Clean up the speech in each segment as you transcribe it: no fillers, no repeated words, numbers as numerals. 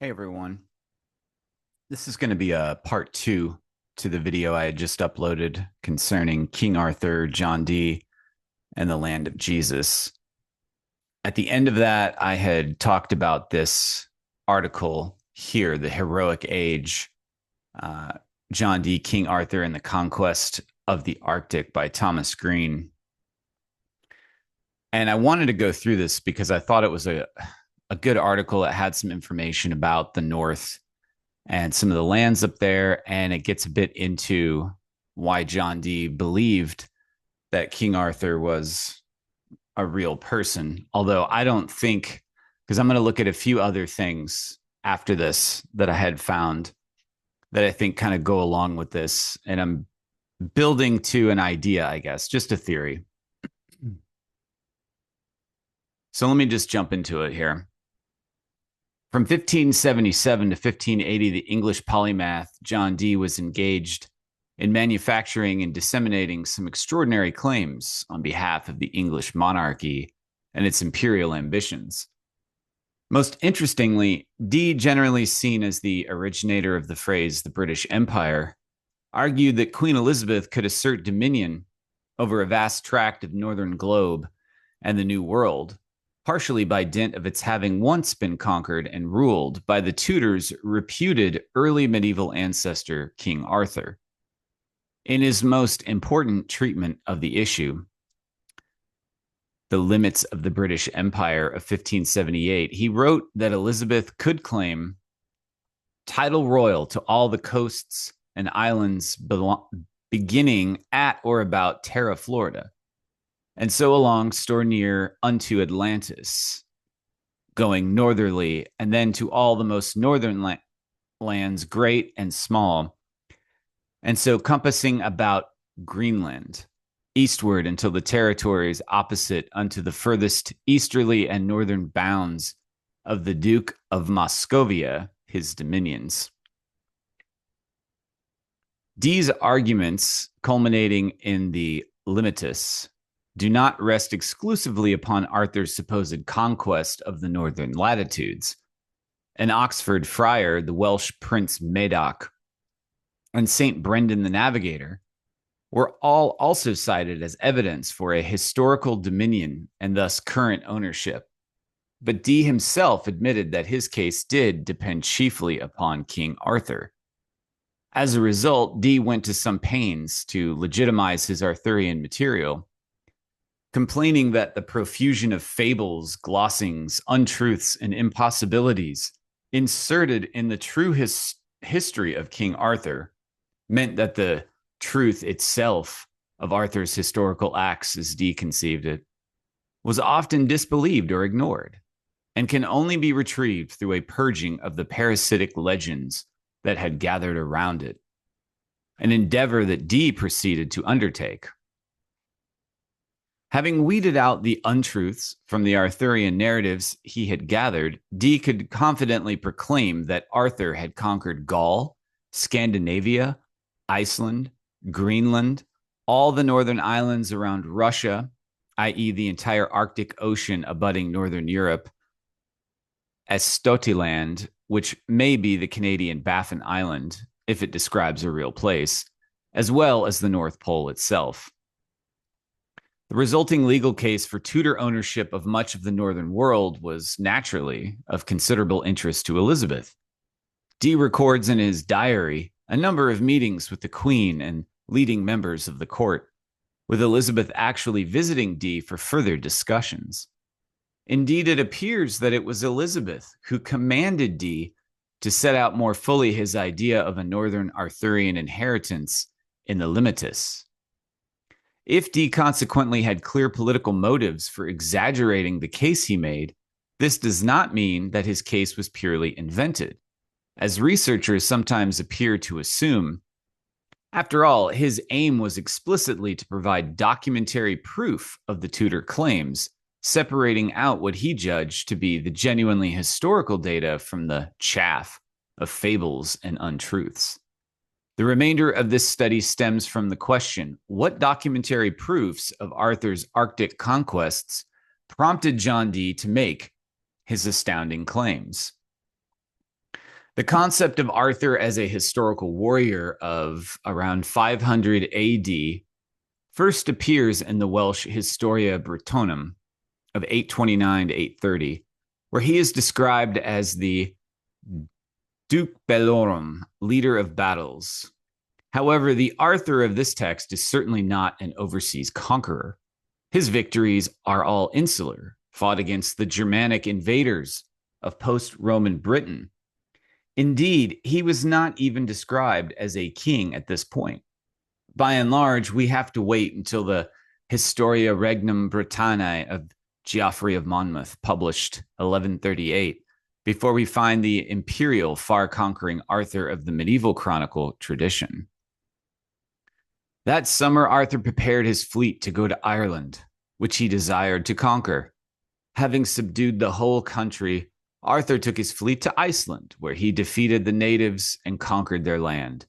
Hey everyone. This is going to be a part two to the video I had just uploaded concerning King Arthur, John Dee, and the land of Jesus. At the end of that, I had talked about this article here, The Heroic Age, uh, John Dee, King Arthur, and the Conquest of the Arctic by Thomas Green. And I wanted to go through this because I thought it was a good article. It had some information about the North and some of the lands up there. And it gets a bit into why John Dee believed that King Arthur was a real person. Although I don't think, because I'm going to look at a few other things after this that I had found that I think kind of go along with this. And I'm building to an idea, I guess, just a theory. So let me just jump into it here. From 1577 to 1580, the English polymath John Dee was engaged in manufacturing and disseminating some extraordinary claims on behalf of the English monarchy and its imperial ambitions. Most interestingly, Dee, generally seen as the originator of the phrase the British Empire, argued that Queen Elizabeth could assert dominion over a vast tract of northern globe and the New World, partially by dint of its having once been conquered and ruled by the Tudors' reputed early medieval ancestor, King Arthur. In his most important treatment of the issue, The Limits of the British Empire of 1578, he wrote that Elizabeth could claim title royal to all the coasts and islands beginning at or about Terra Florida, and so along store near unto Atlantis, going northerly, and then to all the most northern lands, great and small, and so compassing about Greenland, eastward until the territories opposite unto the furthest easterly and northern bounds of the Duke of Moscovia, his dominions. Dee's arguments, culminating in the Limitus, do not rest exclusively upon Arthur's supposed conquest of the northern latitudes. An Oxford friar, the Welsh Prince Madoc, and St. Brendan the Navigator were all also cited as evidence for a historical dominion and thus current ownership. But Dee himself admitted that his case did depend chiefly upon King Arthur. As a result, Dee went to some pains to legitimize his Arthurian material, complaining that the profusion of fables, glossings, untruths, and impossibilities inserted in the true history of King Arthur meant that the truth itself of Arthur's historical acts, as Dee conceived it, was often disbelieved or ignored, and can only be retrieved through a purging of the parasitic legends that had gathered around it, an endeavor that Dee proceeded to undertake. Having weeded out the untruths from the Arthurian narratives he had gathered, Dee could confidently proclaim that Arthur had conquered Gaul, Scandinavia, Iceland, Greenland, all the northern islands around Russia, i.e., the entire Arctic Ocean abutting northern Europe, Estotiland, which may be the Canadian Baffin Island, if it describes a real place, as well as the North Pole itself. The resulting legal case for Tudor ownership of much of the northern world was naturally of considerable interest to Elizabeth. Dee records in his diary a number of meetings with the Queen and leading members of the court, with Elizabeth actually visiting Dee for further discussions. Indeed, it appears that it was Elizabeth who commanded Dee to set out more fully his idea of a northern Arthurian inheritance in the Limitus. If Dee consequently had clear political motives for exaggerating the case he made, this does not mean that his case was purely invented, as researchers sometimes appear to assume. After all, his aim was explicitly to provide documentary proof of the Tudor claims, separating out what he judged to be the genuinely historical data from the chaff of fables and untruths. The remainder of this study stems from the question, what documentary proofs of Arthur's Arctic conquests prompted John Dee to make his astounding claims? The concept of Arthur as a historical warrior of around 500 AD first appears in the Welsh Historia Brittonum of 829 to 830, where he is described as the Duc Bellorum, leader of battles. However, the Arthur of this text is certainly not an overseas conqueror. His victories are all insular, fought against the Germanic invaders of post-Roman Britain. Indeed, he was not even described as a king at this point. By and large, we have to wait until the Historia Regnum Britanniae of Geoffrey of Monmouth, published 1138, before we find the imperial, far-conquering Arthur of the medieval chronicle tradition. That summer, Arthur prepared his fleet to go to Ireland, which he desired to conquer. Having subdued the whole country, Arthur took his fleet to Iceland, where he defeated the natives and conquered their land.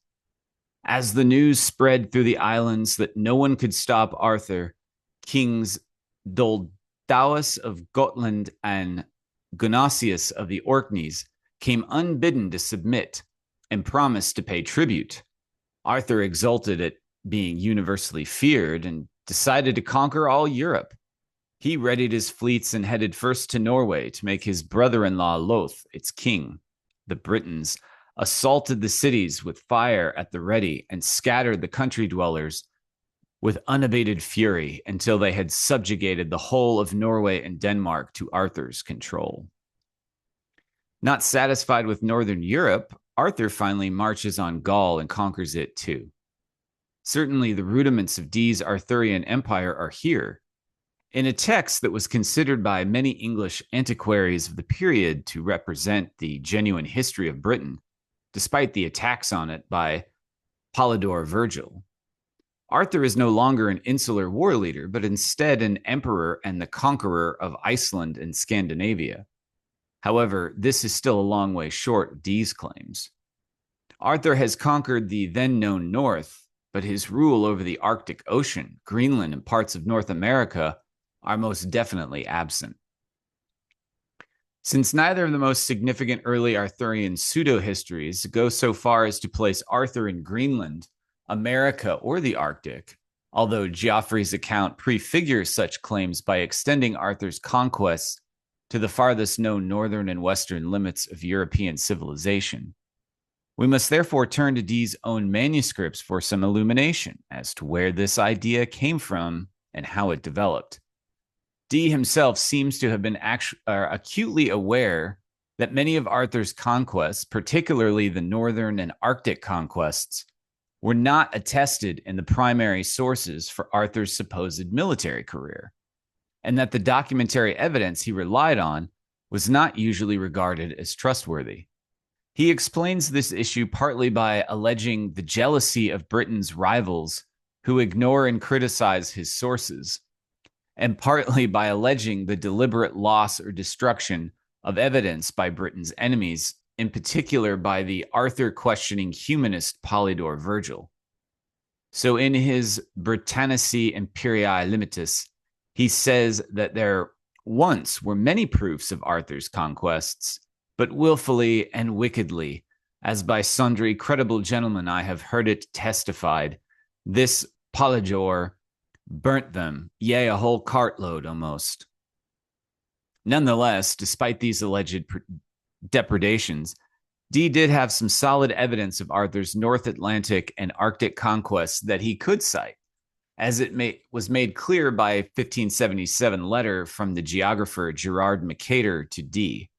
As the news spread through the islands that no one could stop Arthur, kings Doldaus of Gotland and Gunasius of the Orkneys came unbidden to submit and promised to pay tribute. Arthur exulted at being universally feared and decided to conquer all Europe. He readied his fleets and headed first to Norway to make his brother-in-law Loth its king. The Britons assaulted the cities with fire at the ready and scattered the country dwellers with unabated fury until they had subjugated the whole of Norway and Denmark to Arthur's control. Not satisfied with northern Europe, Arthur finally marches on Gaul and conquers it too. Certainly, the rudiments of Dee's Arthurian Empire are here. In a text that was considered by many English antiquaries of the period to represent the genuine history of Britain, despite the attacks on it by Polydore Virgil. Arthur is no longer an insular war leader, but instead an emperor and the conqueror of Iceland and Scandinavia. However, this is still a long way short of Dee's claims. Arthur has conquered the then-known North, but his rule over the Arctic Ocean, Greenland, and parts of North America are most definitely absent. Since neither of the most significant early Arthurian pseudo-histories go so far as to place Arthur in Greenland, America, or the Arctic, although Geoffrey's account prefigures such claims by extending Arthur's conquests to the farthest known northern and western limits of European civilization, we must therefore turn to Dee's own manuscripts for some illumination as to where this idea came from and how it developed. Dee himself seems to have been acutely aware that many of Arthur's conquests, particularly the northern and Arctic conquests, were not attested in the primary sources for Arthur's supposed military career, and that the documentary evidence he relied on was not usually regarded as trustworthy. He explains this issue partly by alleging the jealousy of Britain's rivals who ignore and criticize his sources, and partly by alleging the deliberate loss or destruction of evidence by Britain's enemies, in particular by the Arthur-questioning humanist Polydore Virgil. So in his Britannici Imperii Limitis, he says that there once were many proofs of Arthur's conquests, but willfully and wickedly, as by sundry credible gentlemen I have heard it testified, this Polydore burnt them, yea, a whole cartload almost. Nonetheless, despite these alleged depredations, Dee did have some solid evidence of Arthur's North Atlantic and Arctic conquests that he could cite, as it was made clear by a 1577 letter from the geographer Gerard Mercator to Dee,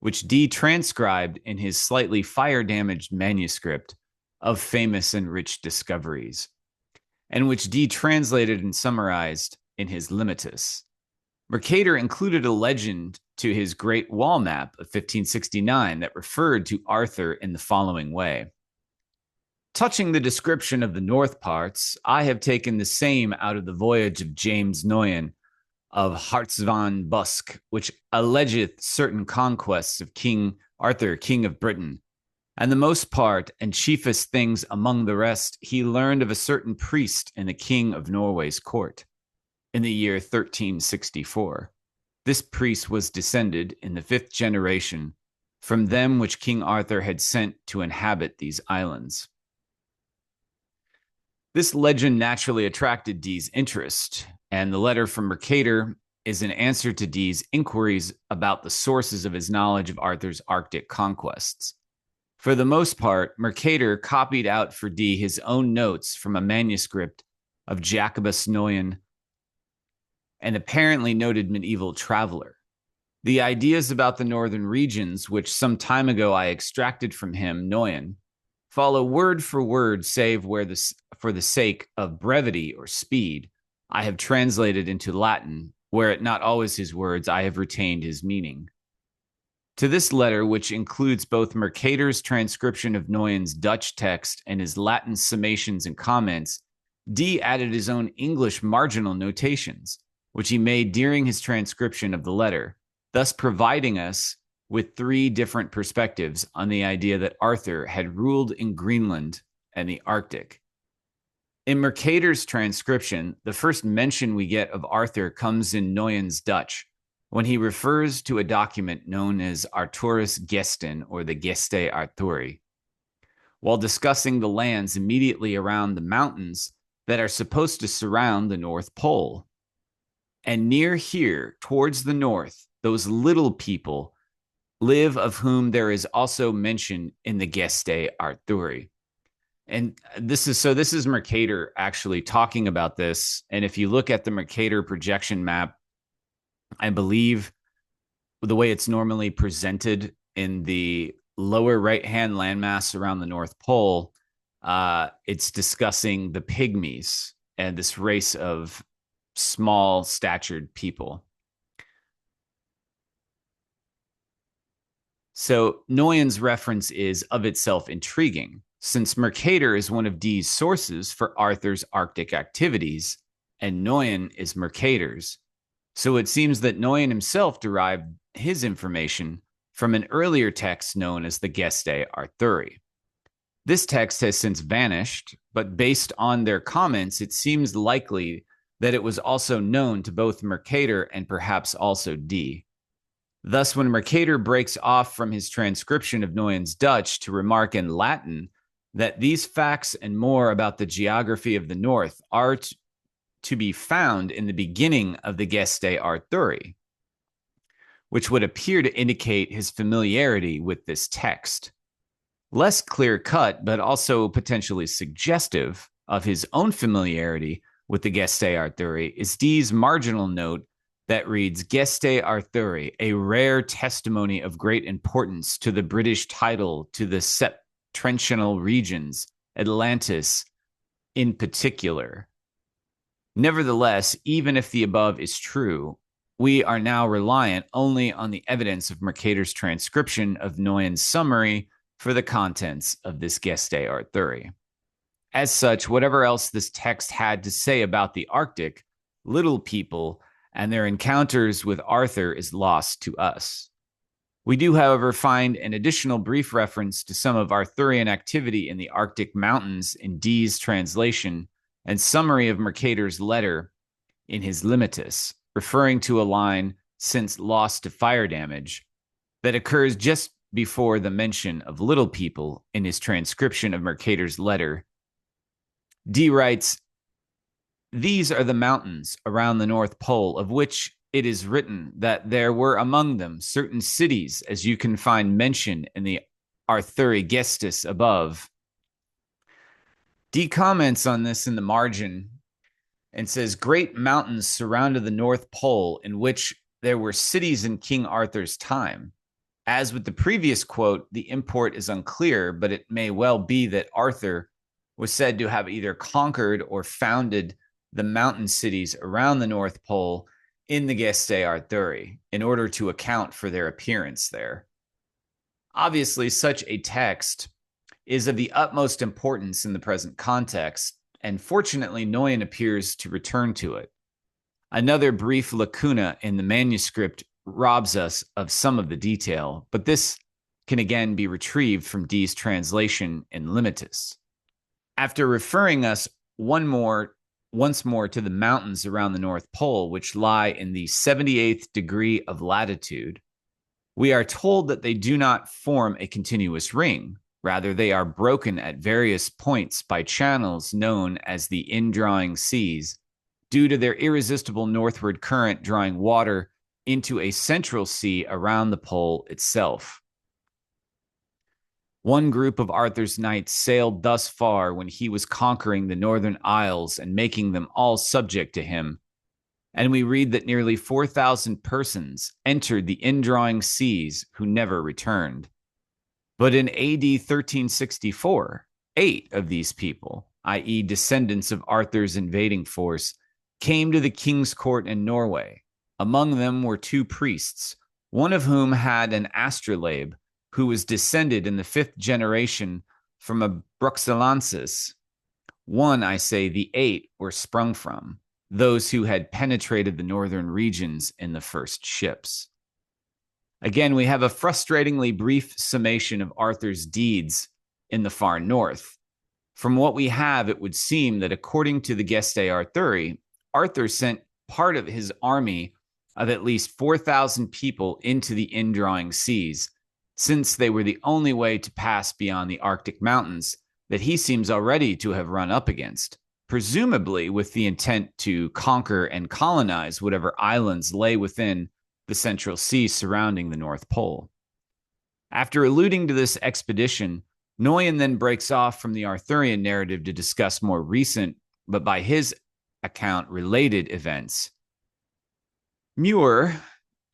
which Dee transcribed in his slightly fire-damaged manuscript of Famous and Rich Discoveries, and which Dee translated and summarized in his Limitus. Mercator included a legend to his Great Wall Map of 1569 that referred to Arthur in the following way. Touching the description of the north parts, I have taken the same out of the voyage of James Noyen of Hartsvan Busk, which allegeth certain conquests of King Arthur, King of Britain. And the most part and chiefest things among the rest, he learned of a certain priest in the King of Norway's court in the year 1364. This priest was descended in the 5th generation from them which King Arthur had sent to inhabit these islands. This legend naturally attracted Dee's interest, and the letter from Mercator is an answer to Dee's inquiries about the sources of his knowledge of Arthur's Arctic conquests. For the most part, Mercator copied out for Dee his own notes from a manuscript of Jacobus Noyen, an apparently noted medieval traveler. The ideas about the northern regions, which some time ago I extracted from him, Noyen, follow word for word, save where for the sake of brevity or speed, I have translated into Latin, were it not always his words, I have retained his meaning. To this letter, which includes both Mercator's transcription of Noyen's Dutch text and his Latin summations and comments, Dee added his own English marginal notations, which he made during his transcription of the letter, thus providing us with three different perspectives on the idea that Arthur had ruled in Greenland and the Arctic. In Mercator's transcription, the first mention we get of Arthur comes in Noyen's Dutch, when he refers to a document known as Arthurus Gesten, or the Gestae Arthuri, while discussing the lands immediately around the mountains that are supposed to surround the North Pole. And near here, towards the north, those little people live, of whom there is also mention in the Gestae Arthuri. And this is Mercator actually talking about this. And if you look at the Mercator projection map, I believe the way it's normally presented in the lower right-hand landmass around the North Pole, it's discussing the pygmies and this race of small-statured people. So Noyen's reference is of itself intriguing, since Mercator is one of Dee's sources for Arthur's Arctic activities, and Noyen is Mercator's. So it seems that Noyen himself derived his information from an earlier text known as the Gestae Arthuri. This text has since vanished, but based on their comments, it seems likely that it was also known to both Mercator and perhaps also Dee. Thus, when Mercator breaks off from his transcription of Noyen's Dutch to remark in Latin that these facts and more about the geography of the North are to be found in the beginning of the Gestae Arthuri, which would appear to indicate his familiarity with this text. Less clear-cut, but also potentially suggestive of his own familiarity with the Gestae Arthuri, is Dee's marginal note that reads, Gestae Arthuri, a rare testimony of great importance to the British title to the septentrional regions, Atlantis in particular. Nevertheless, even if the above is true, we are now reliant only on the evidence of Mercator's transcription of Noyen's summary for the contents of this Gestae Arthuri. As such, whatever else this text had to say about the Arctic, little people, and their encounters with Arthur is lost to us. We do, however, find an additional brief reference to some of Arthurian activity in the Arctic mountains in Dee's translation and summary of Mercator's letter in his Limitus, referring to a line, since lost to fire damage, that occurs just before the mention of little people in his transcription of Mercator's letter. Dee writes, these are the mountains around the North Pole, of which it is written that there were among them certain cities, as you can find mention in the Arthuri Gestis above. Dee comments on this in the margin and says, great mountains surrounded the North Pole, in which there were cities in King Arthur's time. As with the previous quote, the import is unclear, but it may well be that Arthur was said to have either conquered or founded the mountain cities around the North Pole in the Gestae Arthuri in order to account for their appearance there. Obviously, such a text is of the utmost importance in the present context, and fortunately, Noyen appears to return to it. Another brief lacuna in the manuscript robs us of some of the detail, but this can again be retrieved from Dee's translation in Limitus. After referring us once more to the mountains around the North Pole, which lie in the 78th degree of latitude, We are told that they do not form a continuous ring. Rather, they are broken at various points by channels known as the indrawing seas, due to their irresistible northward current drawing water into a central sea around the pole itself. One group of Arthur's knights sailed thus far when he was conquering the northern isles and making them all subject to him. And we read that nearly 4,000 persons entered the indrawing seas who never returned. But in AD 1364, 8 of these people, i.e., descendants of Arthur's invading force, came to the king's court in Norway. Among them were 2 priests, one of whom had an astrolabe, who was descended in the 5th generation from a Bruxellensis. One, I say, the 8 were sprung from, those who had penetrated the northern regions in the first ships. Again, we have a frustratingly brief summation of Arthur's deeds in the far north. From what we have, it would seem that according to the Gestae Arthuri, Arthur sent part of his army of at least 4,000 people into the indrawing seas, since they were the only way to pass beyond the Arctic mountains that he seems already to have run up against, presumably with the intent to conquer and colonize whatever islands lay within the central sea surrounding the North Pole. After alluding to this expedition, Noyan then breaks off from the Arthurian narrative to discuss more recent, but by his account, related events. Muir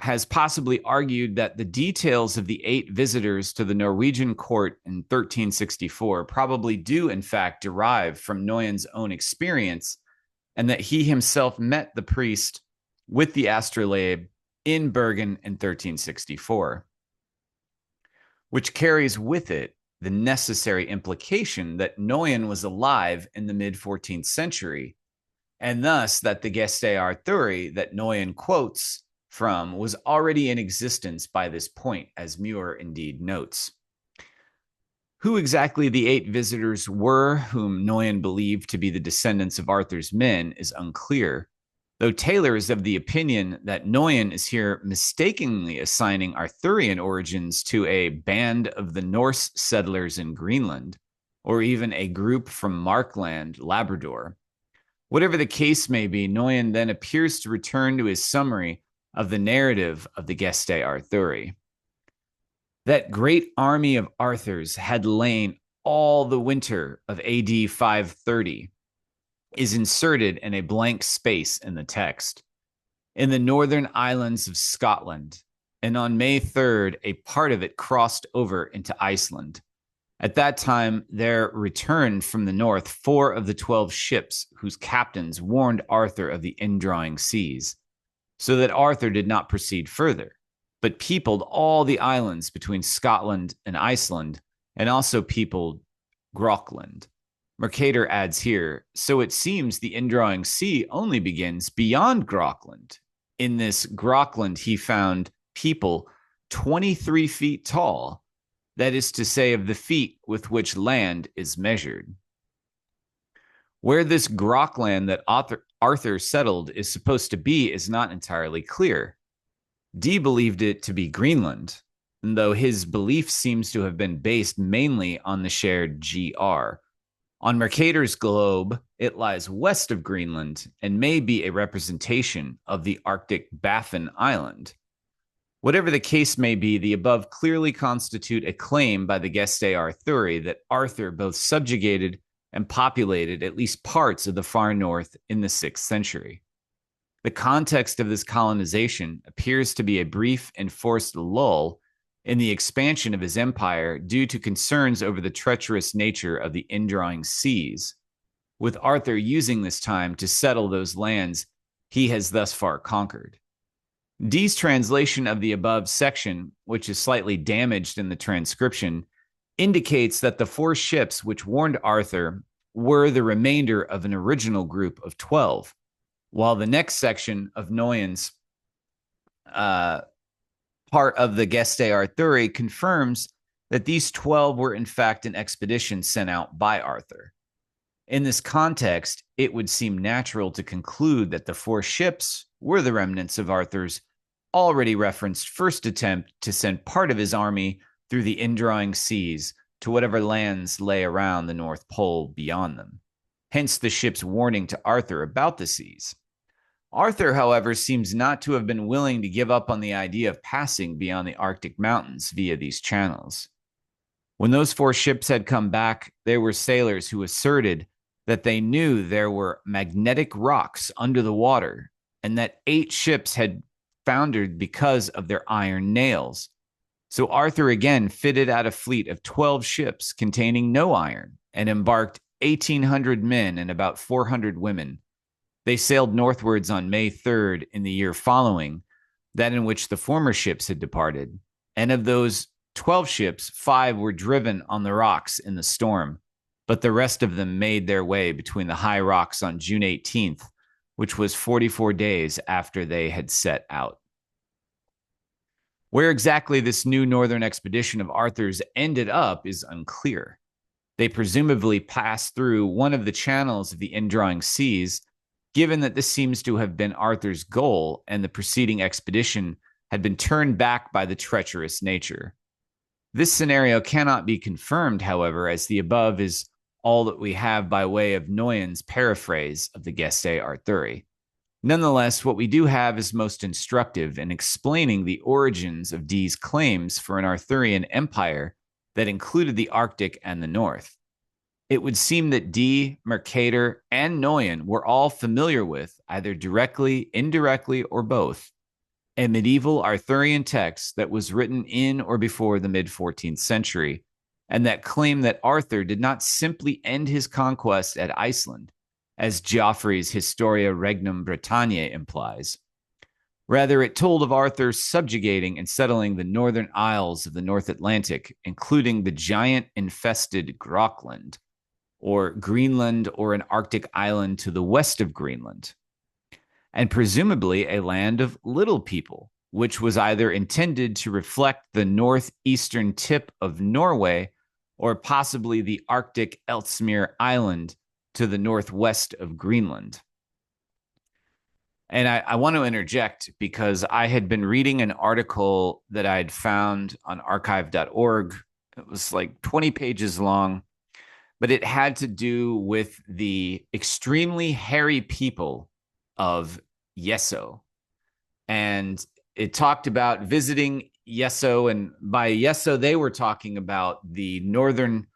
has possibly argued that the details of the 8 visitors to the Norwegian court in 1364 probably do, in fact, derive from Noyan's own experience, and that he himself met the priest with the astrolabe in Bergen in 1364, which carries with it the necessary implication that Noyan was alive in the mid-14th century, and thus that the Gestae Arthuri that Noyan quotes from was already in existence by this point, as Muir indeed notes. Who exactly the 8 visitors were whom Noyan believed to be the descendants of Arthur's men is unclear, though Taylor is of the opinion that Noyan is here mistakenly assigning Arthurian origins to a band of the Norse settlers in Greenland, or even a group from Markland, Labrador. Whatever the case may be, Noyan then appears to return to his summary of the narrative of the Gestae Arthuri. That great army of Arthur's had lain all the winter of AD 530 is inserted in a blank space in the text. In the northern islands of Scotland, and on May 3rd, a part of it crossed over into Iceland. At that time, there returned from the north 4 of the 12 ships whose captains warned Arthur of the indrawing seas, so that Arthur did not proceed further, but peopled all the islands between Scotland and Iceland, and also peopled Grockland. Mercator adds here, so it seems the indrawing sea only begins beyond Grockland. In this Grockland, he found people 23 feet tall, that is to say, of the feet with which land is measured. Where this Grockland that Arthur settled is supposed to be is not entirely clear. Dee believed it to be Greenland, though his belief seems to have been based mainly on the shared GR. On Mercator's globe, it lies west of Greenland and may be a representation of the Arctic Baffin Island. Whatever the case may be, the above clearly constitute a claim by the Gestae Arthuri that Arthur both subjugated and populated at least parts of the far north in the 6th century. The context of this colonization appears to be a brief and forced lull in the expansion of his empire due to concerns over the treacherous nature of the indrawing seas, with Arthur using this time to settle those lands he has thus far conquered. Dee's translation of the above section, which is slightly damaged in the transcription, indicates that the 4 ships which warned Arthur were the remainder of an original group of 12, while the next section of Noyan's part of the Gestae Arthuri confirms that these 12 were in fact an expedition sent out by Arthur. In this context, it would seem natural to conclude that the 4 ships were the remnants of Arthur's already referenced first attempt to send part of his army through the indrawing seas to whatever lands lay around the North Pole beyond them. Hence the ship's warning to Arthur about the seas. Arthur, however, seems not to have been willing to give up on the idea of passing beyond the Arctic mountains via these channels. When those 4 ships had come back, there were sailors who asserted that they knew there were magnetic rocks under the water and that 8 ships had foundered because of their iron nails. So Arthur again fitted out a fleet of 12 ships containing no iron and embarked 1,800 men and about 400 women. They sailed northwards on May 3rd in the year following, that in which the former ships had departed. And of those 12 ships, 5 were driven on the rocks in the storm, but the rest of them made their way between the high rocks on June 18th, which was 44 days after they had set out. Where exactly this new northern expedition of Arthur's ended up is unclear. They presumably passed through one of the channels of the indrawing seas, given that this seems to have been Arthur's goal and the preceding expedition had been turned back by the treacherous nature. This scenario cannot be confirmed, however, as the above is all that we have by way of Noyen's paraphrase of the Gestae Arthuri. Nonetheless, what we do have is most instructive in explaining the origins of Dee's claims for an Arthurian empire that included the Arctic and the North. It would seem that Dee, Mercator, and Noyen were all familiar with, either directly, indirectly, or both, a medieval Arthurian text that was written in or before the mid-14th century, and that claimed that Arthur did not simply end his conquest at Iceland, as Geoffrey's Historia Regnum Britanniae implies. Rather, it told of Arthur subjugating and settling the northern isles of the North Atlantic, including the giant-infested Groenland, or Greenland, or an Arctic island to the west of Greenland, and presumably a land of little people, which was either intended to reflect the northeastern tip of Norway or possibly the Arctic Ellesmere Island to the northwest of Greenland. And I want to interject because I had been reading an article that I had found on archive.org. It was like 20 pages long, but it had to do with the extremely hairy people of Yesso. And it talked about visiting Yesso, and by Yesso, they were talking about the northern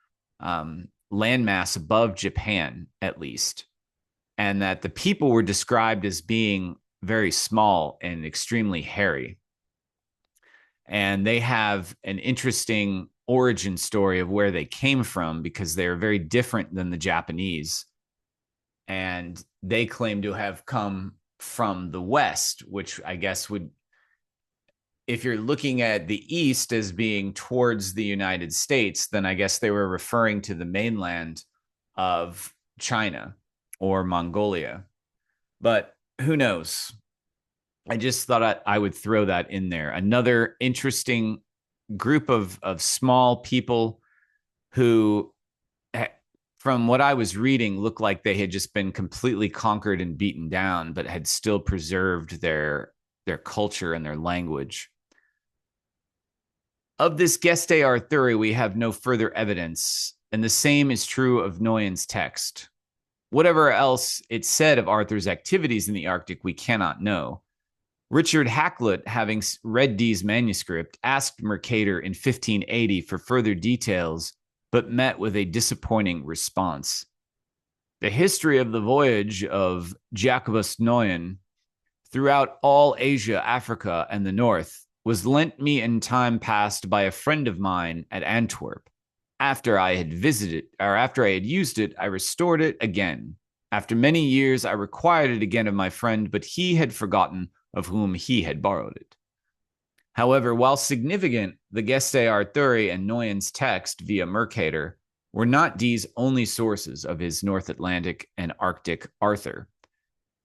landmass above Japan, at least, and that the people were described as being very small and extremely hairy. And they have an interesting origin story of where they came from because they're very different than the Japanese. And they claim to have come from the West, which I guess would, if you're looking at the East as being towards the United States, then I guess they were referring to the mainland of China or Mongolia. But who knows? I just thought I would throw that in there. Another interesting group of small people who, from what I was reading, looked like they had just been completely conquered and beaten down, but had still preserved their culture and their language. Of this Gestae Arthuri, we have no further evidence, and the same is true of Noyen's text. Whatever else it said of Arthur's activities in the Arctic, we cannot know. Richard Hakluyt, having read Dee's manuscript, asked Mercator in 1580 for further details, but met with a disappointing response. The history of the voyage of Jacobus Noyen throughout all Asia, Africa, and the North was lent me in time past by a friend of mine at Antwerp. After I had used it, I restored it again. After many years, I required it again of my friend, but he had forgotten of whom he had borrowed it. However, while significant, the Gestae Arthuri and Noyen's text via Mercator were not Dee's only sources of his North Atlantic and Arctic Arthur.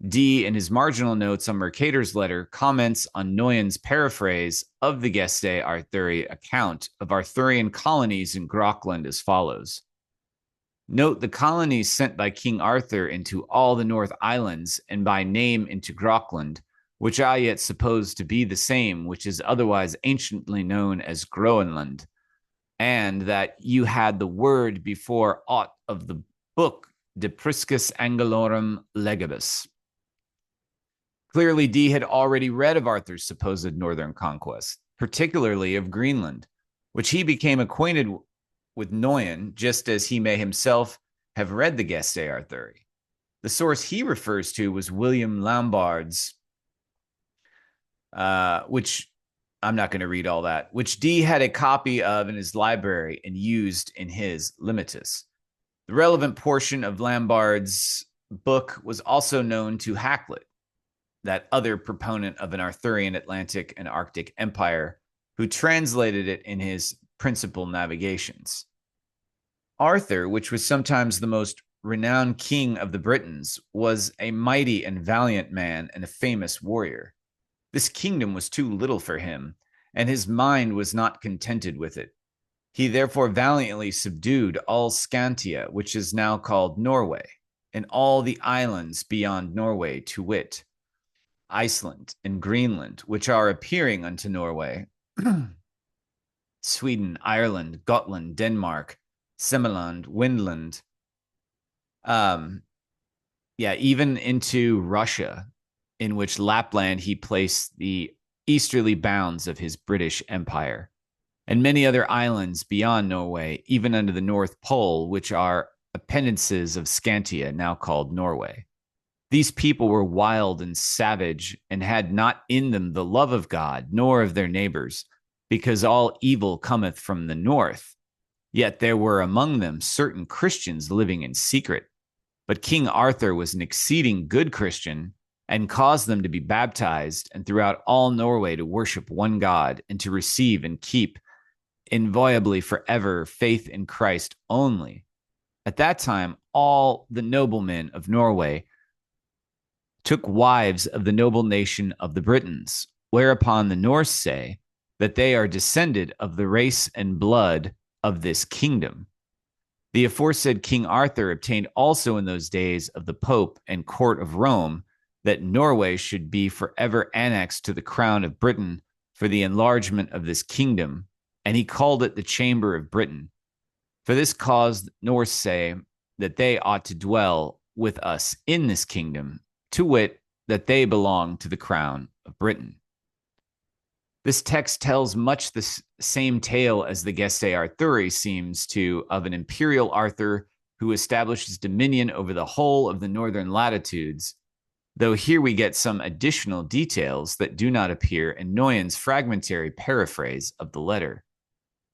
Dee, in his marginal notes on Mercator's letter, comments on Noyen's paraphrase of the Gestae Arthuri account of Arthurian colonies in Groenland as follows. Note the colonies sent by King Arthur into all the North Islands and by name into Groenland which I yet suppose to be the same which is otherwise anciently known as Groenland, and that you had the word before aught of the book De Priscus Angelorum Legibus. Clearly, Dee had already read of Arthur's supposed northern conquest, particularly of Greenland, which he became acquainted with Noyen, just as he may himself have read the Gestae Arthuri. The source he refers to was William Lambarde's, which I'm not going to read all that, which Dee had a copy of in his library and used in his Limitus. The relevant portion of Lambarde's book was also known to Hakluyt, that other proponent of an Arthurian Atlantic and Arctic empire, who translated it in his principal navigations. Arthur, which was sometimes the most renowned king of the Britons, was a mighty and valiant man and a famous warrior. This kingdom was too little for him, and his mind was not contented with it. He therefore valiantly subdued all Scantia, which is now called Norway, and all the islands beyond Norway, to wit, Iceland and Greenland, which are appearing unto Norway, Sweden, Ireland, Gotland, Denmark, Semmeland, Windland, even into Russia, in which Lapland he placed the easterly bounds of his British Empire, and many other islands beyond Norway, even under the North Pole, which are appendices of Scantia, now called Norway. These people were wild and savage, and had not in them the love of God, nor of their neighbors, because all evil cometh from the north. Yet there were among them certain Christians living in secret. But King Arthur was an exceeding good Christian, and caused them to be baptized, and throughout all Norway to worship one God, and to receive and keep inviolably forever faith in Christ only. At that time, all the noblemen of Norway took wives of the noble nation of the Britons, whereupon the Norse say that they are descended of the race and blood of this kingdom. The aforesaid King Arthur obtained also in those days of the Pope and court of Rome that Norway should be forever annexed to the crown of Britain for the enlargement of this kingdom, and he called it the Chamber of Britain. For this cause, the Norse say that they ought to dwell with us in this kingdom, to wit, that they belong to the crown of Britain. This text tells much the same tale as the Gestae Arthuri seems to, of an imperial Arthur who established his dominion over the whole of the northern latitudes, though here we get some additional details that do not appear in Noyen's fragmentary paraphrase of the letter.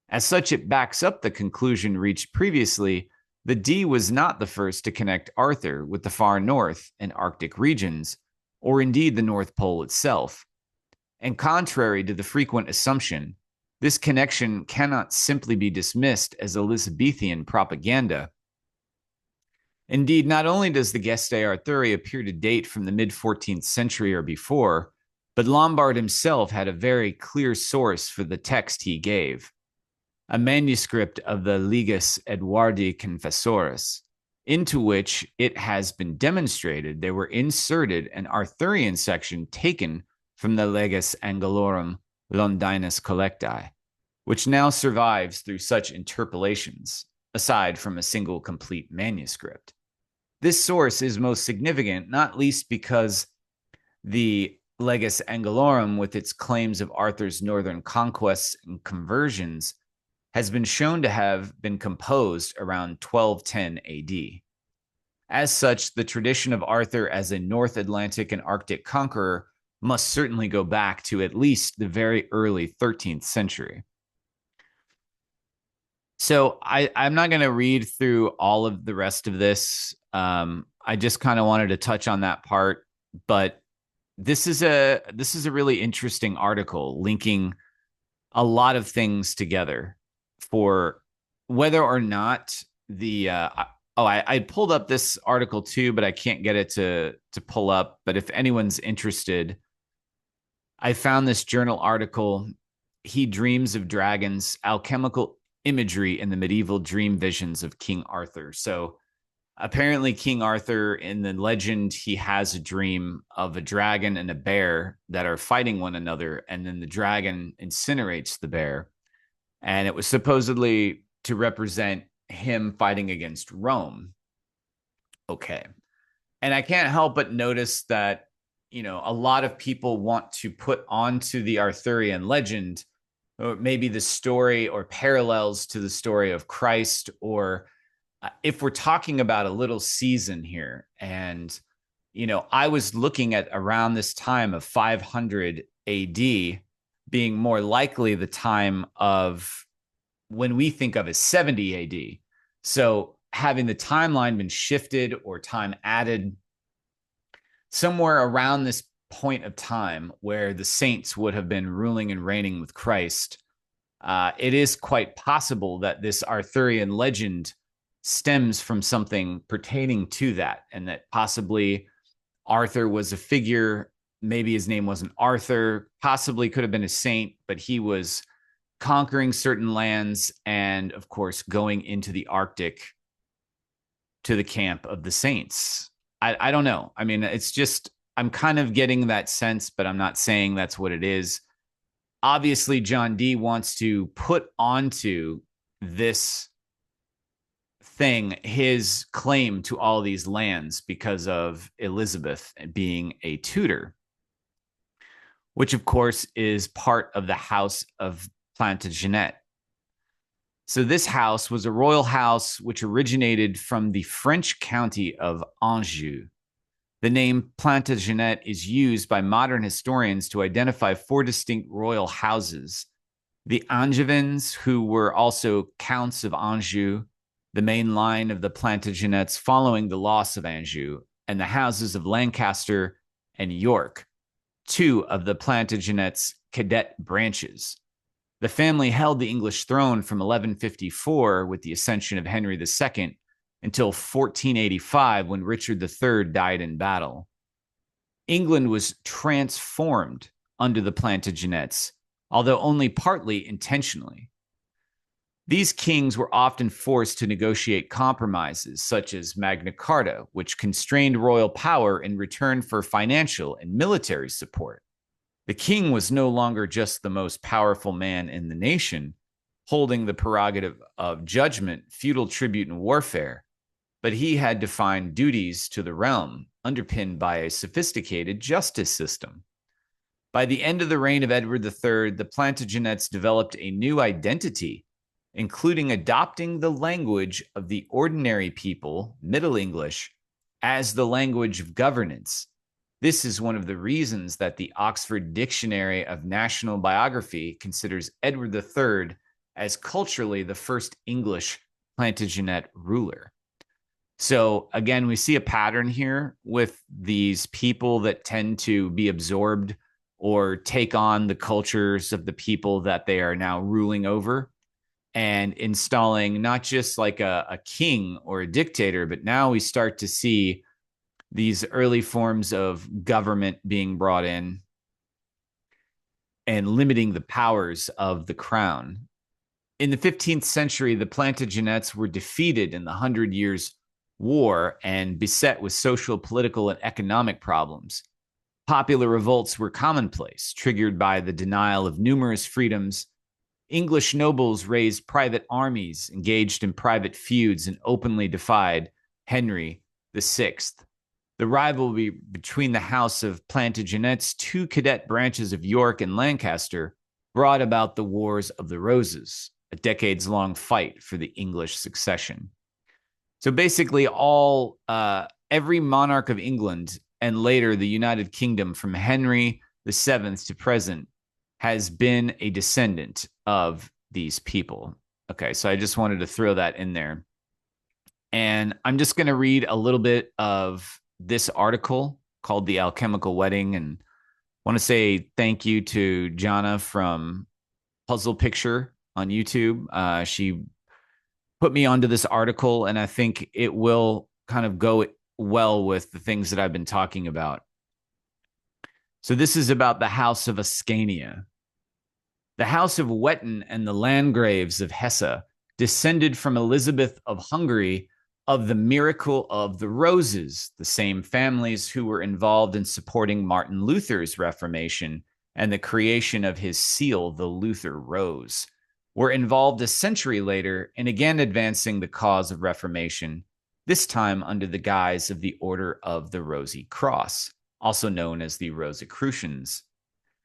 As such, it backs up the conclusion reached previously that Dee was not the first to connect Arthur with the far north and Arctic regions, or indeed the North Pole itself. And contrary to the frequent assumption, this connection cannot simply be dismissed as Elizabethan propaganda. Indeed, not only does the Gestae Arthuri appear to date from the mid-14th century or before, but Lombard himself had a very clear source for the text he gave, a manuscript of the Legis Edwardi Confessoris, into which it has been demonstrated there were inserted an Arthurian section taken from the Legis Angelorum Londinus Collecti, which now survives through such interpolations, aside from a single complete manuscript. This source is most significant, not least because the Legis Angelorum, with its claims of Arthur's northern conquests and conversions, has been shown to have been composed around 1210 AD. As such, the tradition of Arthur as a North Atlantic and Arctic conqueror must certainly go back to at least the very early 13th century. So I'm not going to read through all of the rest of this. I just kind of wanted to touch on that part, but this is a really interesting article linking a lot of things together for whether or not the I pulled up this article too, but I can't get it to pull up. But if anyone's interested, I found this journal article, He Dreams of Dragons, Alchemical Imagery in the Medieval Dream Visions of King Arthur. So Apparently, King Arthur, in the legend, he has a dream of a dragon and a bear that are fighting one another, and then the dragon incinerates the bear. And it was supposedly to represent him fighting against Rome. Okay. And I can't help but notice that, a lot of people want to put onto the Arthurian legend, or maybe the story or parallels to the story of Christ, or if we're talking about a little season here. And, I was looking at around this time of 500 AD being more likely the time of when we think of as 70 AD. So having the timeline been shifted or time added somewhere around this point of time where the saints would have been ruling and reigning with Christ, it is quite possible that this Arthurian legend stems from something pertaining to that, and that possibly Arthur was a figure. Maybe his name wasn't Arthur, possibly could have been a saint, but he was conquering certain lands and, of course, going into the Arctic to the camp of the saints. I don't know. I mean, it's just, I'm kind of getting that sense, but I'm not saying that's what it is. Obviously, John Dee wants to put onto this thing his claim to all these lands because of Elizabeth being a Tudor, which, of course, is part of the House of Plantagenet. So this house was a royal house which originated from the French county of Anjou. The name Plantagenet is used by modern historians to identify four distinct royal houses: the Angevins, who were also counts of Anjou, the main line of the Plantagenets following the loss of Anjou, and the houses of Lancaster and York, two of the Plantagenets' cadet branches. The family held the English throne from 1154 with the ascension of Henry II until 1485 when Richard III died in battle. England was transformed under the Plantagenets, although only partly intentionally. These kings were often forced to negotiate compromises, such as Magna Carta, which constrained royal power in return for financial and military support. The king was no longer just the most powerful man in the nation, holding the prerogative of judgment, feudal tribute, and warfare, but he had defined duties to the realm, underpinned by a sophisticated justice system. By the end of the reign of Edward III, the Plantagenets developed a new identity, including adopting the language of the ordinary people, Middle English, as the language of governance. This is one of the reasons that the Oxford Dictionary of National Biography considers Edward III as culturally the first English Plantagenet ruler. So again, we see a pattern here with these people that tend to be absorbed or take on the cultures of the people that they are now ruling over, and installing not just like a king or a dictator, but now we start to see these early forms of government being brought in and limiting the powers of the crown. In the 15th century, the Plantagenets were defeated in the 100 Years' War and beset with social, political, and economic problems. Popular revolts were commonplace, triggered by the denial of numerous freedoms. English nobles raised private armies, engaged in private feuds, and openly defied Henry VI. The rivalry between the House of Plantagenet's two cadet branches of York and Lancaster brought about the Wars of the Roses, a decades-long fight for the English succession. So basically, every monarch of England and later the United Kingdom from Henry VII to present has been a descendant of these people. Okay, so I just wanted to throw that in there. And I'm just going to read a little bit of this article called The Alchemical Wedding. And I want to say thank you to Jana from Puzzle Picture on YouTube. She put me onto this article, and I think it will kind of go well with the things that I've been talking about. So this is about the House of Ascania. The House of Wettin and the Landgraves of Hesse descended from Elizabeth of Hungary of the miracle of the roses, the same families who were involved in supporting Martin Luther's Reformation and the creation of his seal, the Luther Rose, were involved a century later in again advancing the cause of Reformation, this time under the guise of the Order of the Rosy Cross, also known as the Rosicrucians.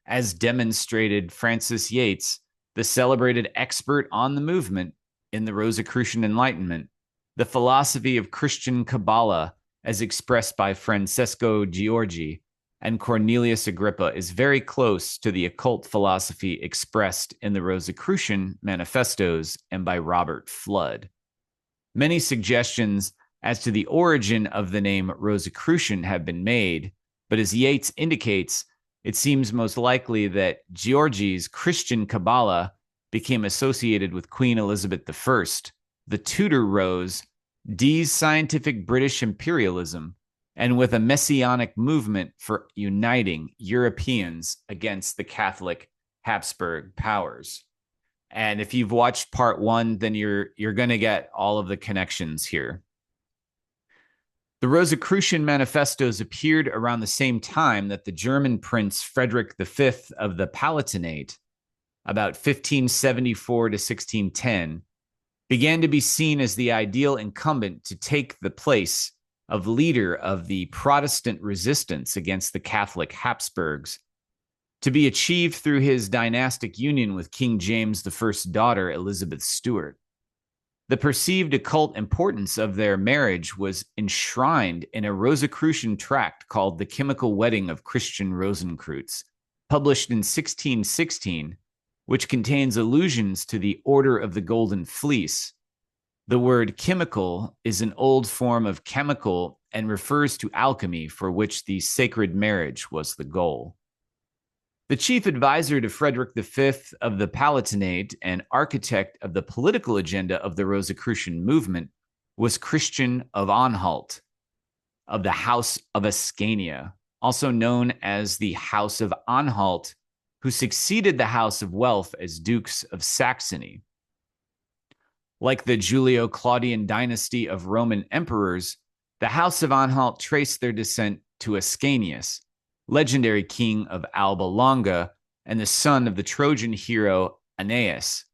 As demonstrated Francis Yates, the celebrated expert on the movement in the Rosicrucian Enlightenment, the philosophy of Christian Kabbalah, as expressed by Francesco Giorgi and Cornelius Agrippa, is very close to the occult philosophy expressed in the Rosicrucian manifestos and by Robert Flood. Many suggestions as to the origin of the name Rosicrucian have been made, but as Yates indicates, it seems most likely that Giorgi's Christian Kabbalah became associated with Queen Elizabeth I, the Tudor Rose, Dee's scientific British imperialism, and with a messianic movement for uniting Europeans against the Catholic Habsburg powers. And if you've watched part one, then you're going to get all of the connections here. The Rosicrucian manifestos appeared around the same time that the German Prince Frederick V of the Palatinate, about 1574 to 1610, began to be seen as the ideal incumbent to take the place of leader of the Protestant resistance against the Catholic Habsburgs, to be achieved through his dynastic union with King James I's daughter, Elizabeth Stuart. The perceived occult importance of their marriage was enshrined in a Rosicrucian tract called The Chemical Wedding of Christian Rosencreutz, published in 1616, which contains allusions to the Order of the Golden Fleece. The word chemical is an old form of chemical and refers to alchemy, for which the sacred marriage was the goal. The chief advisor to Frederick V of the Palatinate and architect of the political agenda of the Rosicrucian movement was Christian of Anhalt, of the House of Ascania, also known as the House of Anhalt, who succeeded the House of Welf as Dukes of Saxony. Like the Julio-Claudian dynasty of Roman emperors, the House of Anhalt traced their descent to Ascanius, legendary king of Alba Longa and the son of the Trojan hero Aeneas,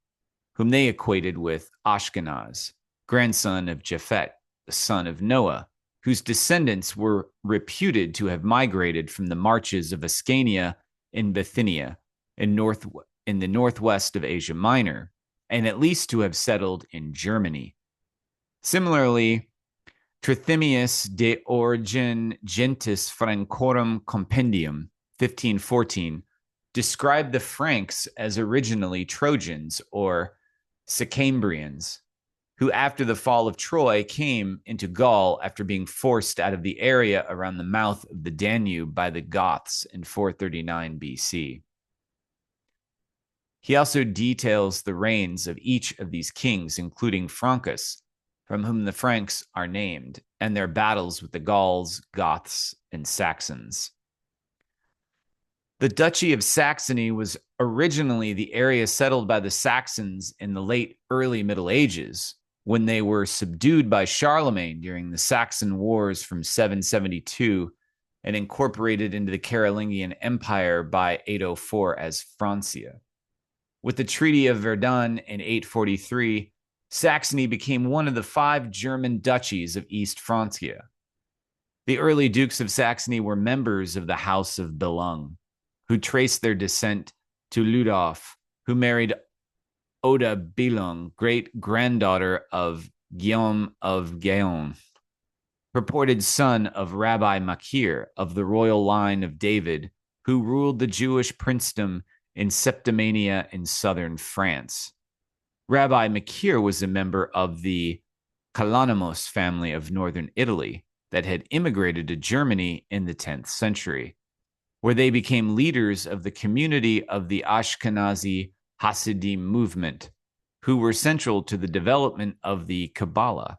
whom they equated with Ashkenaz, grandson of Japhet, the son of Noah, whose descendants were reputed to have migrated from the marches of Ascania in Bithynia, in the northwest of Asia Minor, and at least to have settled in Germany. Similarly, Trithemius de Origin Gentis Francorum Compendium, 1514, described the Franks as originally Trojans or Sicambrians, who after the fall of Troy came into Gaul after being forced out of the area around the mouth of the Danube by the Goths in 439 BC. He also details the reigns of each of these kings, including Francus, from whom the Franks are named, and their battles with the Gauls, Goths, and Saxons. The Duchy of Saxony was originally the area settled by the Saxons in the late early Middle Ages, when they were subdued by Charlemagne during the Saxon Wars from 772 and incorporated into the Carolingian Empire by 804 as Francia. With the Treaty of Verdun in 843, Saxony became one of the 5 German duchies of East Francia. The early dukes of Saxony were members of the House of Bellung, who traced their descent to Ludolf, who married Oda Bellung, great-granddaughter of Guillaume of Gaon, purported son of Rabbi Machir of the royal line of David, who ruled the Jewish princedom in Septimania in southern France. Rabbi Machir was a member of the Kalonymos family of northern Italy that had immigrated to Germany in the 10th century, where they became leaders of the community of the Ashkenazi Hasidim movement, who were central to the development of the Kabbalah.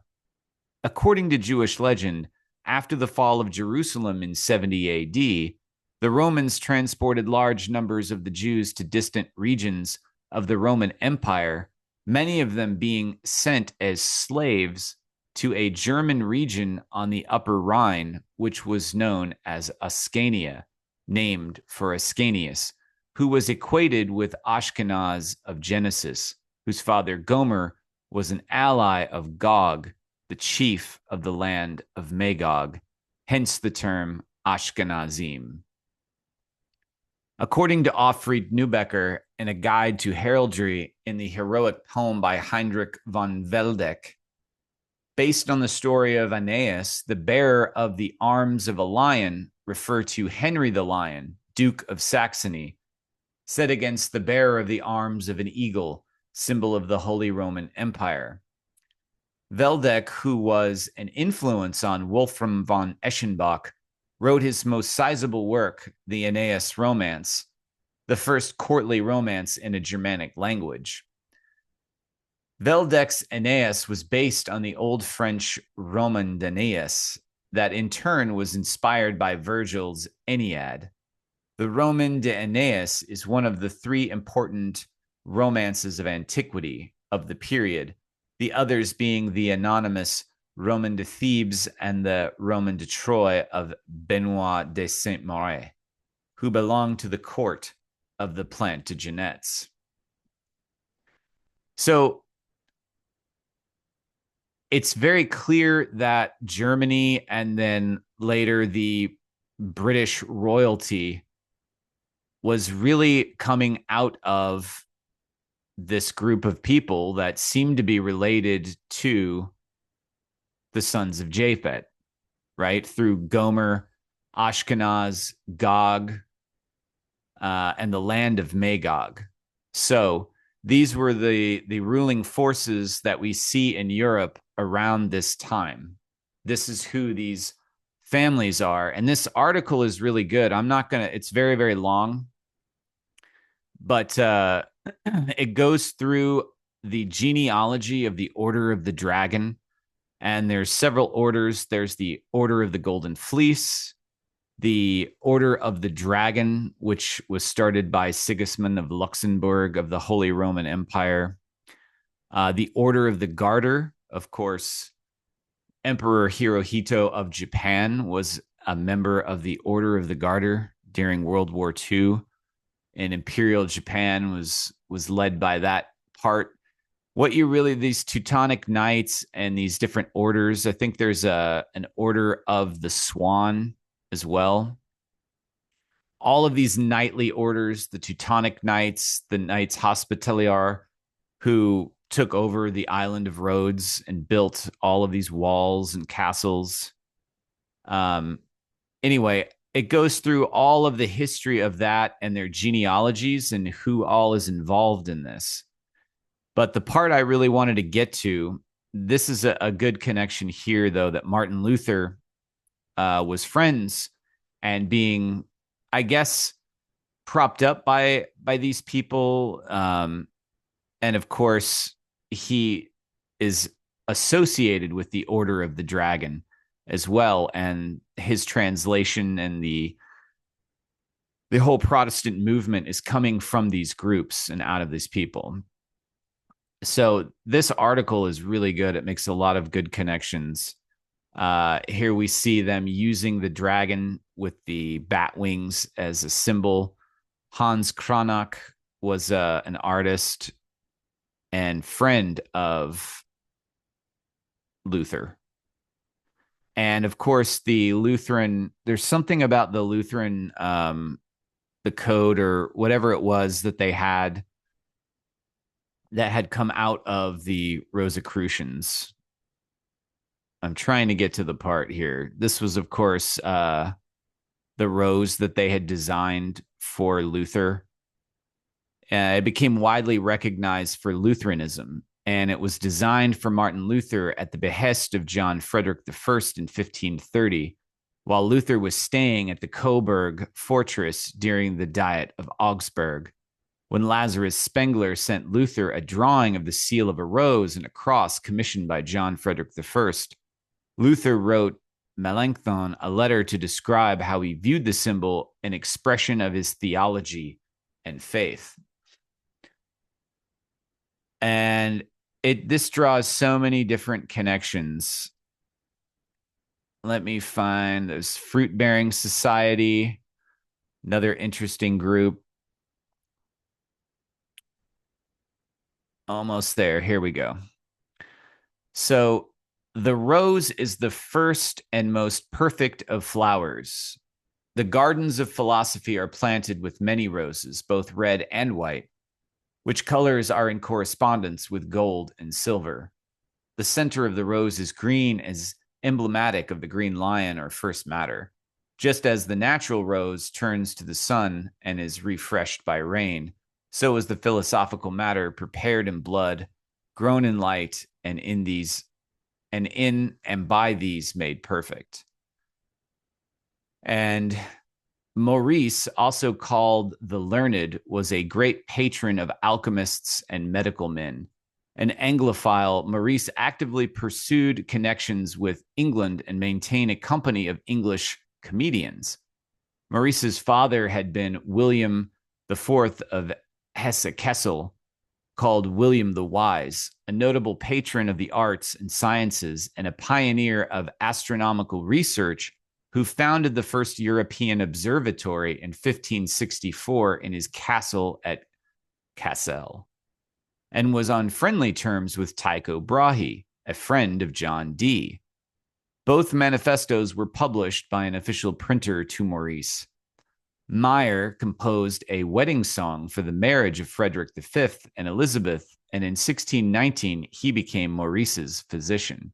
According to Jewish legend, after the fall of Jerusalem in 70 AD, the Romans transported large numbers of the Jews to distant regions of the Roman Empire, many of them being sent as slaves to a German region on the Upper Rhine, which was known as Ascania, named for Ascanius, who was equated with Ashkenaz of Genesis, whose father Gomer was an ally of Gog, the chief of the land of Magog, hence the term Ashkenazim. According to Ottfried Neubecker, in a guide to heraldry in the heroic poem by Heinrich von Weldeck, based on the story of Aeneas, the bearer of the arms of a lion refer to Henry the Lion, Duke of Saxony, set against the bearer of the arms of an eagle, symbol of the Holy Roman Empire. Weldeck, who was an influence on Wolfram von Eschenbach, wrote his most sizable work, the Aeneas Romance, the first courtly romance in a Germanic language. Weldeck's Aeneas was based on the Old French Roman d'Aeneas, that in turn was inspired by Virgil's Aeneid. The Roman d'Aeneas is one of the three important romances of antiquity of the period, the others being the anonymous Roman de Thebes and the Roman de Troyes of Benoit de Saint-Maurice, who belonged to the court of the Plantagenets. So it's very clear that Germany and then later the British royalty was really coming out of this group of people that seemed to be related to the sons of Japhet, right? Through Gomer, Ashkenaz, Gog, and the land of Magog. So these were the ruling forces that we see in Europe around this time. This is who these families are. And this article is really good. It's very, very long, but it goes through the genealogy of the Order of the Dragon. And there's several orders. There's the Order of the Golden Fleece, the Order of the Dragon, which was started by Sigismund of Luxembourg of the Holy Roman Empire. The Order of the Garter, of course, Emperor Hirohito of Japan was a member of the Order of the Garter during World War II, and Imperial Japan was led by that part. These Teutonic Knights and these different orders, I think there's an Order of the Swan as well. All of these knightly orders, the Teutonic Knights, the Knights Hospitalier, who took over the island of Rhodes and built all of these walls and castles. Anyway, it goes through all of the history of that and their genealogies and who all is involved in this. But the part I really wanted to get to, this is a good connection here, though, that Martin Luther was friends and being, I guess, propped up by these people. And of course, he is associated with the Order of the Dragon as well. And his translation and the whole Protestant movement is coming from these groups and out of these people. So this article is really good. It makes a lot of good connections. Here we see them using the dragon with the bat wings as a symbol. Hans Cranach was an artist and friend of Luther. And of course, the Lutheran, there's something about the Lutheran, the code or whatever it was that they had that had come out of the Rosicrucians. I'm trying to get to the part here. This was, of course, the rose that they had designed for Luther. It became widely recognized for Lutheranism, and it was designed for Martin Luther at the behest of John Frederick I in 1530, while Luther was staying at the Coburg fortress during the Diet of Augsburg. When Lazarus Spengler sent Luther a drawing of the seal of a rose and a cross commissioned by John Frederick I, Luther wrote Melanchthon a letter to describe how he viewed the symbol, an expression of his theology and faith. And This draws so many different connections. Let me find this fruit-bearing society, another interesting group. Almost there. Here we go. So the rose is the first and most perfect of flowers. The gardens of philosophy are planted with many roses, both red and white, which colors are in correspondence with gold and silver. The center of the rose is green, as emblematic of the green lion or first matter. Just as the natural rose turns to the sun and is refreshed by rain, so is the philosophical matter prepared in blood, grown in light, and by these made perfect. And Maurice, also called the Learned, was a great patron of alchemists and medical men. An Anglophile, Maurice actively pursued connections with England and maintained a company of English comedians. Maurice's father had been William IV of Hesse-Kassel, called William the Wise, a notable patron of the arts and sciences and a pioneer of astronomical research, who founded the first European observatory in 1564 in his castle at Cassel, and was on friendly terms with Tycho Brahe, a friend of John Dee. Both manifestos were published by an official printer to Maurice. Meyer composed a wedding song for the marriage of Frederick V and Elizabeth, and in 1619, he became Maurice's physician.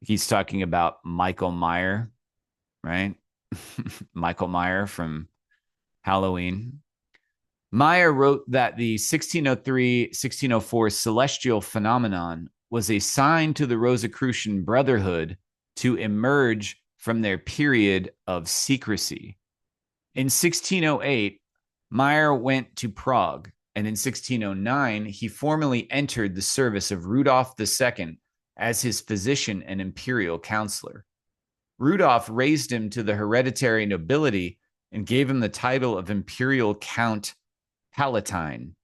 He's talking about Michael Meyer, right? Michael Meyer from Halloween. Meyer wrote that the 1603-1604 celestial phenomenon was a sign to the Rosicrucian Brotherhood to emerge from their period of secrecy. In 1608, Meyer went to Prague, and in 1609, he formally entered the service of Rudolf II as his physician and imperial counselor. Rudolf raised him to the hereditary nobility and gave him the title of Imperial Count Palatine.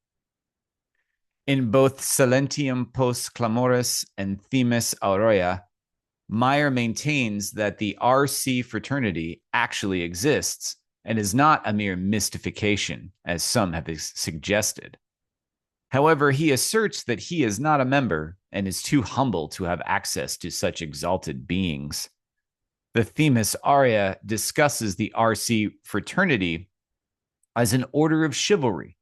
In both Silentium Post Clamoris and Themis Aurea, Meyer maintains that the RC fraternity actually exists and is not a mere mystification, as some have suggested. However, he asserts that he is not a member and is too humble to have access to such exalted beings. The Themis Aurea discusses the RC fraternity as an order of chivalry,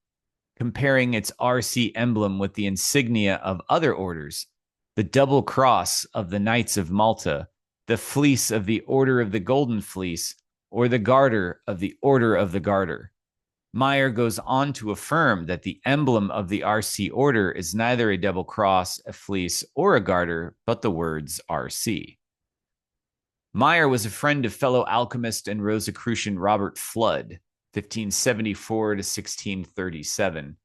comparing its RC emblem with the insignia of other orders, the double cross of the Knights of Malta, the fleece of the Order of the Golden Fleece, or the garter of the Order of the Garter. Meyer goes on to affirm that the emblem of the RC order is neither a double cross, a fleece, or a garter, but the words RC. Meyer was a friend of fellow alchemist and Rosicrucian Robert Fludd, 1574 to 1637.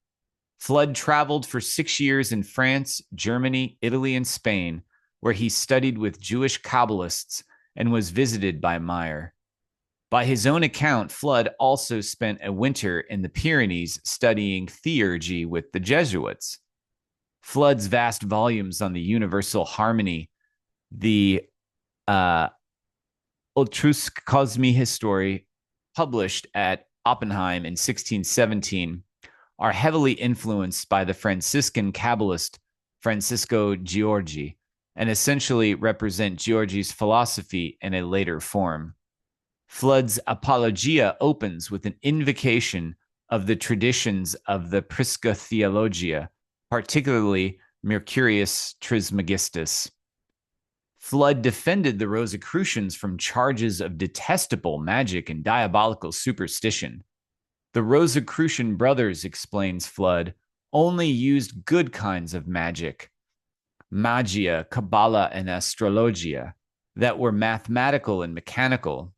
Fludd traveled for 6 years in France, Germany, Italy, and Spain, where he studied with Jewish Kabbalists and was visited by Meyer. By his own account, Fludd also spent a winter in the Pyrenees studying theurgy with the Jesuits. Fludd's vast volumes on the universal harmony, the Utrusque Cosmi History, published at Oppenheim in 1617, are heavily influenced by the Franciscan Kabbalist Francisco Giorgi and essentially represent Giorgi's philosophy in a later form. Fludd's Apologia opens with an invocation of the traditions of the Prisca Theologia, particularly Mercurius Trismegistus. Fludd defended the Rosicrucians from charges of detestable magic and diabolical superstition. The Rosicrucian brothers, explains Fludd, only used good kinds of magic, magia, Kabbalah, and astrologia, that were mathematical and mechanical.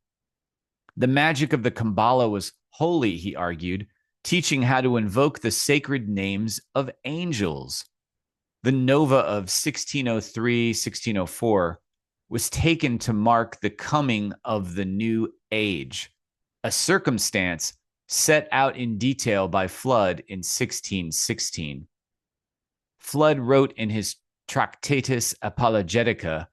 The magic of the Kabbalah was holy, he argued, teaching how to invoke the sacred names of angels. The Nova of 1603-1604 was taken to mark the coming of the new age, a circumstance set out in detail by Fludd in 1616. Fludd wrote in his Tractatus Apologetica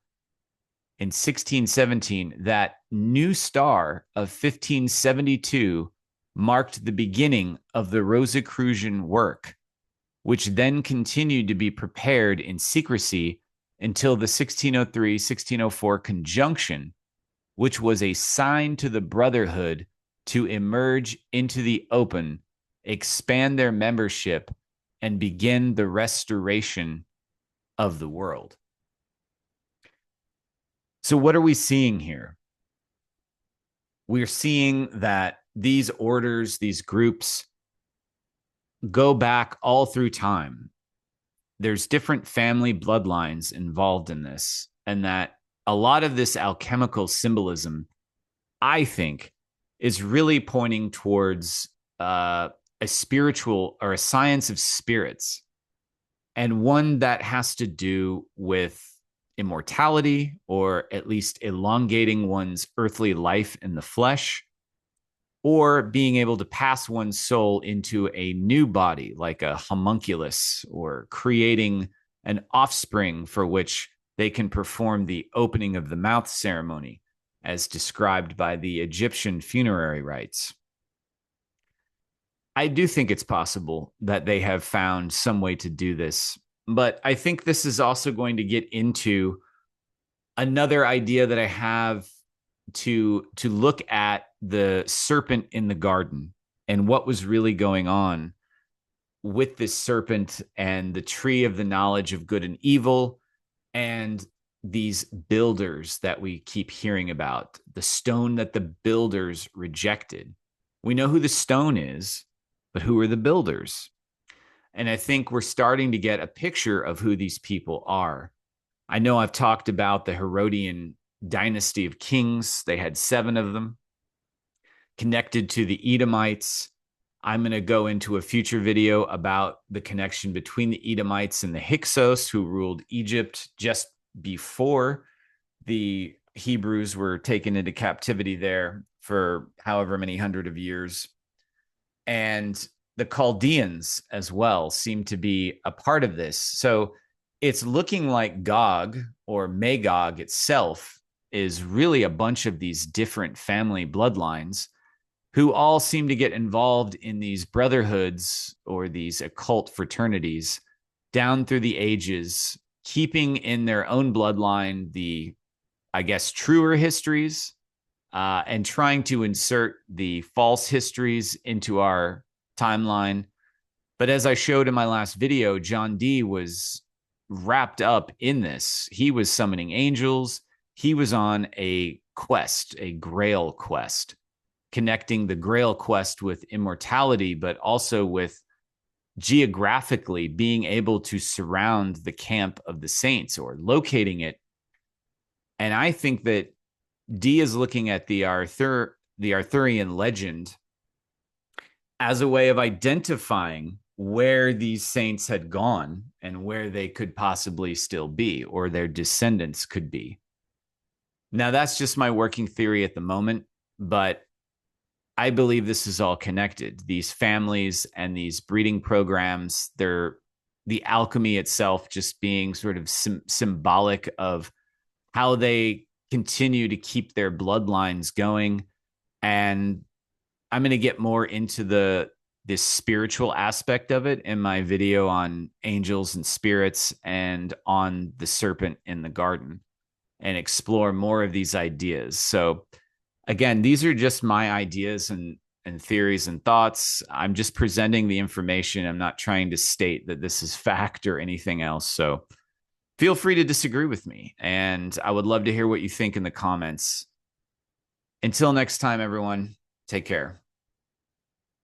in 1617, that new star of 1572 marked the beginning of the Rosicrucian work, which then continued to be prepared in secrecy until the 1603-1604 conjunction, which was a sign to the Brotherhood to emerge into the open, expand their membership, and begin the restoration of the world. So what are we seeing here? We're seeing that these orders, these groups, go back all through time. There's different family bloodlines involved in this, and that a lot of this alchemical symbolism, I think, is really pointing towards a spiritual or a science of spirits, and one that has to do with immortality, or at least elongating one's earthly life in the flesh, or being able to pass one's soul into a new body, like a homunculus, or creating an offspring for which they can perform the opening of the mouth ceremony, as described by the Egyptian funerary rites. I do think it's possible that they have found some way to do this, but I think this is also going to get into another idea that I have to look at the serpent in the garden and what was really going on with this serpent and the tree of the knowledge of good and evil, and these builders that we keep hearing about, the stone that the builders rejected. We know who the stone is, but who are the builders? And I think we're starting to get a picture of who these people are. I know I've talked about the Herodian dynasty of kings. They had 7 of them connected to the Edomites. I'm going to go into a future video about the connection between the Edomites and the Hyksos, who ruled Egypt just before the Hebrews were taken into captivity there for however many hundred of years. And the Chaldeans as well seem to be a part of this. So it's looking like Gog, or Magog itself, is really a bunch of these different family bloodlines who all seem to get involved in these brotherhoods or these occult fraternities down through the ages, keeping in their own bloodline the, I guess, truer histories, and trying to insert the false histories into our timeline. But as I showed in my last video, John Dee was wrapped up in this. He was summoning angels. He was on a quest, a grail quest, connecting the grail quest with immortality, but also with geographically being able to surround the camp of the saints, or locating it. And I think that Dee is looking at the Arthurian legend as a way of identifying where these saints had gone and where they could possibly still be, or their descendants could be. Now, that's just my working theory at the moment, but I believe this is all connected. These families and these breeding programs, they're the alchemy itself just being sort of symbolic of how they continue to keep their bloodlines going. And I'm going to get more into this spiritual aspect of it in my video on angels and spirits, and on the serpent in the garden, and explore more of these ideas. So again, these are just my ideas and theories and thoughts. I'm just presenting the information. I'm not trying to state that this is fact or anything else. So feel free to disagree with me, and I would love to hear what you think in the comments. Until next time, everyone, take care.